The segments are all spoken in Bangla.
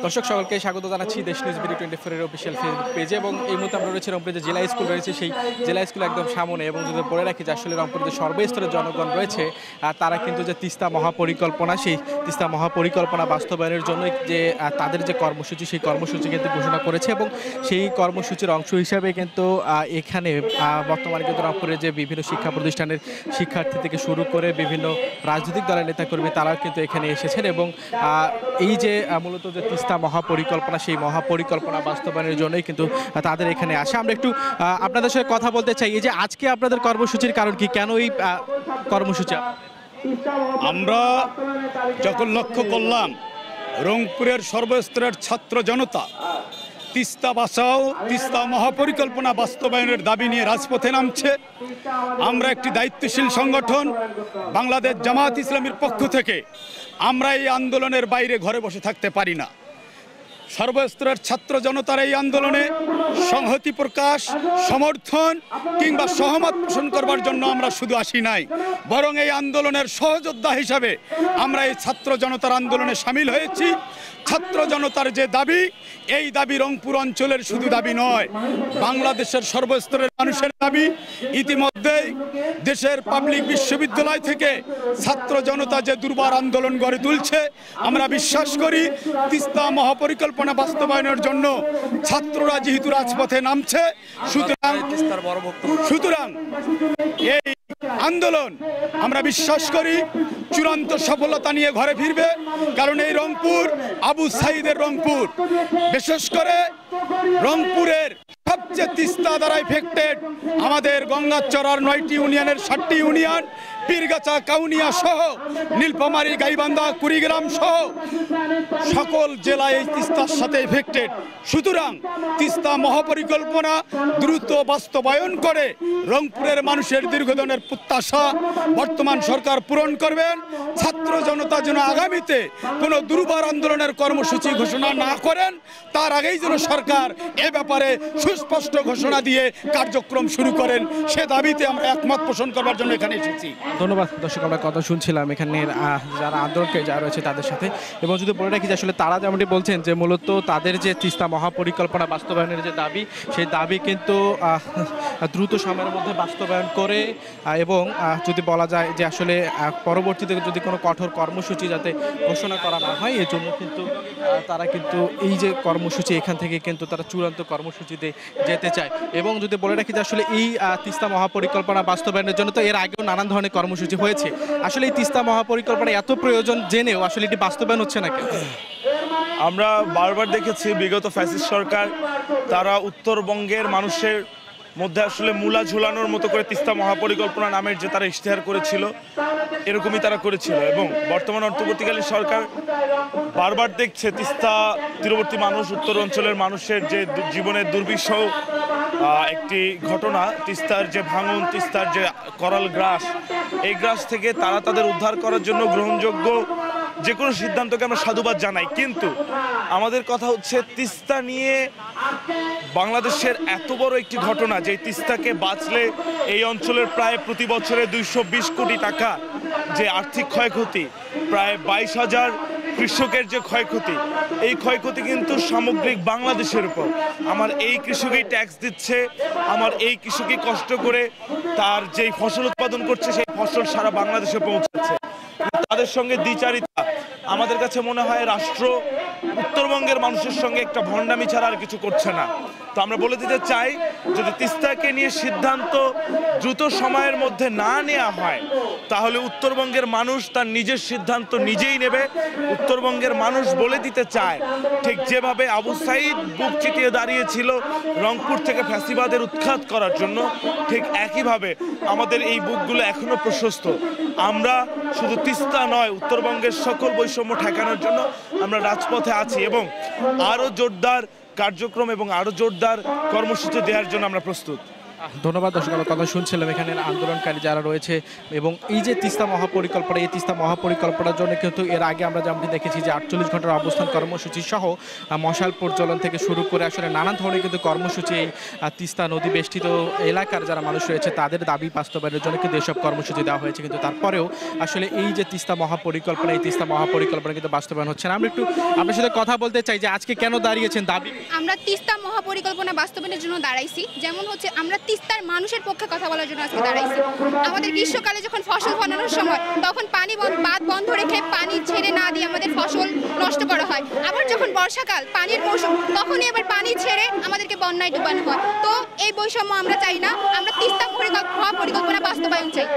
দর্শক সকলকে স্বাগত জানাচ্ছি দেশ নিউজ বিডি 24 এর অফিসিয়াল ফেসবুক পেজে। এবং এই মুহূর্তে আমরা রয়েছে রংপুরে যে জেলা স্কুল রয়েছে সেই জেলা স্কুল একদম সামনে। এবং যদি বলে রাখি যে আসলে রংপুরের যে সর্বস্তরের জনগণ রয়েছে তারা কিন্তু যে তিস্তা মহাপরিকল্পনা, সেই তিস্তা মহাপরিকল্পনা বাস্তবায়নের জন্য যে তাদের যে কর্মসূচি, সেই কর্মসূচি কিন্তু ঘোষণা করেছে। এবং সেই কর্মসূচির অংশ হিসাবে কিন্তু এখানে বর্তমানে কিন্তু রংপুরের যে বিভিন্ন শিক্ষা প্রতিষ্ঠানের শিক্ষার্থী থেকে শুরু করে বিভিন্ন রাজনৈতিক দলের নেতাকর্মী তারাও কিন্তু এখানে এসেছেন। এবং এই যে মূলত যে তিস্তা মহাপরিকল্পনা, সেই মহাপরিকল্পনা বাস্তবায়নের জন্যই কিন্তু তাদের এখানে আসে। আমরা একটু আপনাদের সাথে কথা বলতে চাই, এই যে আজকে আপনাদের কর্মসূচির কারণ কি, কেন এই কর্মসূচি? আমরা যখন লক্ষ্য করলাম রংপুরের সর্বস্তরের ছাত্র জনতা তিস্তা বাঁচাও, তিস্তা মহাপরিকল্পনা বাস্তবায়নের দাবি নিয়ে রাজপথে নামছে, আমরা একটি দায়িত্বশীল সংগঠন বাংলাদেশ জামায়াত ইসলামীর পক্ষ থেকে আমরা এই আন্দোলনের বাইরে ঘরে বসে থাকতে পারি না। সর্বস্তরের ছাত্র জনতার এই আন্দোলনে সংহতি প্রকাশ, সমর্থন কিংবা সহমত পোষণ করবার জন্য আমরা শুধু আসি নাই, বরং এই আন্দোলনের সহযোদ্ধা হিসাবে আমরা এই ছাত্র জনতার আন্দোলনে সামিল হয়েছি। ছাত্র জনতার যে দাবি, এই দাবি রংপুর অঞ্চলের শুধু দাবি নয়, বাংলাদেশের সর্বস্তরের মানুষের দাবি। ইতিমধ্যেই দেশের পাবলিক বিশ্ববিদ্যালয় থেকে ছাত্র জনতা যে দুর্বার আন্দোলন গড়ে তুলছে, আমরা বিশ্বাস করি তিস্তা মহাপরিকল্পনা বাস্তবায়নের জন্য ছাত্ররা যেহেতু রাজপথে নামছে, সুতরাং এই আন্দোলন আমরা বিশ্বাস করি চূড়ান্ত সফলতা নিয়ে ঘরে ফিরবে। কারণ এই রংপুর আবু সাইদের রংপুর, বিশেষ করে রংপুরের সবচেয়ে তিস্তা দ্বারা এফেক্টেড আমাদের গঙ্গাচড়ার 9টি ইউনিয়নের 7টি ইউনিয়ন, পীরগাছা, কাউনিয়া সহ নীলফামারী, গাইবান্ধা, কুড়িগ্রাম সহ সকল জেলায় এই তিস্তার সাথে এফেক্টেড। সুতরাং তিস্তা মহাপরিকল্পনা দ্রুত বাস্তবায়ন করে রংপুরের মানুষের দীর্ঘদিনের প্রত্যাশা বর্তমান সরকার পূরণ করবেন। ছাত্র জনতা যেন আগামীতে কোনো দুর্বার আন্দোলনের কর্মসূচি ঘোষণা না করেন, তার আগেই যেন সরকার এ ব্যাপারে সুস্পষ্ট ঘোষণা দিয়ে কার্যক্রম শুরু করেন, সে দাবিতে আমরা একমত পোষণ করবার জন্য এখানে এসেছি। ধন্যবাদ। দর্শক, আমরা কথা শুনছিলাম এখানের যারা আন্দোলনকে যারা রয়েছে তাদের সাথে। এবং যদি বলে রাখি যে আসলে তারা যেমনটি বলছেন যে মূলত তাদের যে তিস্তা মহাপরিকল্পনা বাস্তবায়নের যে দাবি, সেই দাবি কিন্তু দ্রুত সময়ের মধ্যে বাস্তবায়ন করে। এবং যদি বলা যায় যে আসলে পরবর্তীতে যদি কোনো কঠোর কর্মসূচি যাতে ঘোষণা করা না হয়, এর জন্য কিন্তু তারা কিন্তু এই যে কর্মসূচি, এখান থেকে কিন্তু তারা চূড়ান্ত কর্মসূচিতে যেতে চায়। এবং যদি বলে রাখি যে আসলে এই তিস্তা মহাপরিকল্পনা বাস্তবায়নের জন্য তো এর আগেও নানান ধরনের কর্মসূচি হয়েছে, আসলে এই তিস্তা মহাপরিকল্পনা এত প্রয়োজন জেনেও আসলে এটি বাস্তবায়ন হচ্ছে না কেন? আমরা বারবার দেখেছি বিগত ফ্যাসিস্ট সরকার তারা উত্তরবঙ্গের মানুষের মধ্যে আসলে মূলা ঝুলানোর মতো করে তিস্তা মহাপরিকল্পনা নামের যে তারা ইশতেহার করেছিল, এরকমই তারা করেছিল। এবং বর্তমান অন্তর্বর্তীকালীন সরকার বারবার দেখছে তিস্তা তীরবর্তী মানুষ, উত্তর অঞ্চলের মানুষের যে জীবনের দুর্বিষহ একটি ঘটনা, তিস্তার যে ভাঙন, তিস্তার যে করাল গ্রাস, এই গ্রাস থেকে তারা তাদের উদ্ধার করার জন্য গ্রহণযোগ্য যে কোনো সিদ্ধান্তকে আমরা সাধুবাদ জানাই। কিন্তু আমাদের কথা হচ্ছে তিস্তা নিয়ে বাংলাদেশের এত বড় একটি ঘটনা, যে তিস্তাকে বাঁচলে এই অঞ্চলের প্রায় প্রতি বছরে 220 কোটি টাকা যে আর্থিক ক্ষয়ক্ষতি, প্রায় 22,000 কৃষকের যে ক্ষয়ক্ষতি, এই ক্ষয়ক্ষতি কিন্তু সামগ্রিক বাংলাদেশের উপর। আমার এই কৃষকই ট্যাক্স দিচ্ছে, আমার এই কৃষকই কষ্ট করে তার যেই ফসল উৎপাদন করছে সেই ফসল সারা বাংলাদেশে পৌঁছাচ্ছে। তাদের সঙ্গে দ্বিচারিতা আমাদের কাছে মনে হয় রাষ্ট্র উত্তরবঙ্গের মানুষের সঙ্গে একটা ভণ্ডামি ছাড়া আর কিছু করছে না। তো আমরা বলে দিতে চাই, যদি তিস্তাকে নিয়ে সিদ্ধান্ত দ্রুত সময়ের মধ্যে না নেওয়া হয়, তাহলে উত্তরবঙ্গের মানুষ তার নিজের সিদ্ধান্ত নিজেই নেবে। উত্তরবঙ্গের মানুষ বলে দিতে চায়, ঠিক যেভাবে আবু সাইদ বুক চিতিয়ে দাঁড়িয়েছিল রংপুর থেকে ফ্যাসিবাদের উৎখাত করার জন্য, ঠিক একইভাবে আমাদের এই বুকগুলো এখনো প্রশস্ত। আমরা শুধু তিস্তা নয়, উত্তরবঙ্গের সকল বৈষম্য ঠেকানোর জন্য আমরা রাজপথে আছি এবং আরও জোরদার কার্যক্রম এবং আরও জোরদার কর্মসূচি দেওয়ার জন্য আমরা প্রস্তুত। ধন্যবাদ। দর্শক, আমরা কথা শুনছিলাম এখানে আন্দোলনকারী যারা রয়েছে এবং এই যে তিস্তা মহাপরিকল্পনা, এই তিস্তা মহাপরিকল্পনার জন্য কিন্তু এর আগে আমরা যেমনটি দেখেছি যে 48 ঘন্টার অবস্থান কর্মসূচি সহ মশাল প্রজ্বলন থেকে শুরু করে আসলে নানান ধরনের কিন্তু কর্মসূচি এই তিস্তা নদী বেষ্টিত এলাকার যারা মানুষ রয়েছে তাদের দাবি বাস্তবায়নের জন্য কিন্তু এসব কর্মসূচি দেওয়া হয়েছে। কিন্তু তারপরেও আসলে এই যে তিস্তা মহাপরিকল্পনা, এই তিস্তা মহাপরিকল্পনা কিন্তু বাস্তবায়ন হচ্ছে না। আমরা একটু আপনার সাথে কথা বলতে চাই যে আজকে কেন দাঁড়িয়েছেন দাবি? আমরা তিস্তা মহাপরিকল্পনা বাস্তবায়নের জন্য দাঁড়াইছি। যেমন হচ্ছে আমরা তিস্তার মানুষের পক্ষে কথা বলার জন্য আজকে দাঁড়াইছি। আমাদের গ্রীষ্মকালে যখন ফসল ফলানোর সময় তখন বাঁধ বন্ধ রেখে পানি ছেড়ে না দিয়ে আমাদের ফসল নষ্ট করা হয়। আবার যখন বর্ষাকাল পানির মৌসুম তখনই আবার পানি ছেড়ে আমাদেরকে বন্যায় ডুবানো হয়। তো এই বৈষম্য আমরা চাই না, আমরা তিস্তা মহাপরিকল্পনা বাস্তবায়ন চাই।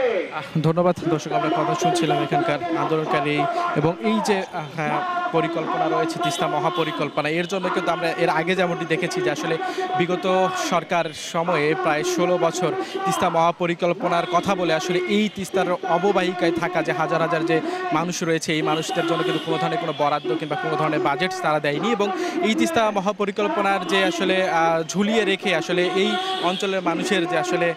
ধন্যবাদ। দর্শক, আমরা কথা শুনছিলাম এখানকার আন্দোলনকারী এবং এই যে পরিকল্পনা রয়েছে তিস্তা মহাপরিকল্পনা, এর জন্য কিন্তু আমরা এর আগে যেমনটি দেখেছি যে আসলে বিগত সরকার সময়ে প্রায় 16 বছর তিস্তা মহাপরিকল্পনার কথা বলে আসলে এই তিস্তার অববাহিকায় থাকা যে হাজার হাজার যে মানুষ রয়েছে এই মানুষদের জন্য কিন্তু কোনো ধরনের কোনো বরাদ্দ কিংবা কোনো ধরনের বাজেট তারা দেয়নি এবং এই তিস্তা মহাপরিকল্পনার যে আসলে ঝুলিয়ে রেখে আসলে এই অঞ্চলের মানুষের যে আসলে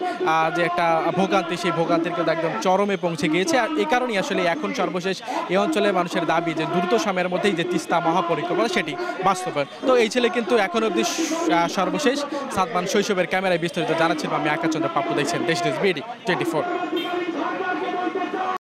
যে একটা ভোগান্তি, সেই ভোগান্তির কিন্তু একদম চরমে পৌঁছে গিয়েছে। আর এই কারণেই আসলে এখন সর্বশেষ এই অঞ্চলের মানুষের দাবি যে দ্রুত সময়ের মধ্যেই যে তিস্তা মহাপরিকল্পনা সেটি বাস্তবায়ন। তো এই ছেলে কিন্তু এখন অবধি সর্বশেষ সাদমান শৈশবের ক্যামেরায় বিস্তারিত জানাচ্ছিলাম আমি আকাশ চন্দ্র পাপ্পু। দেখছেন দেশ নিউজ BD 24।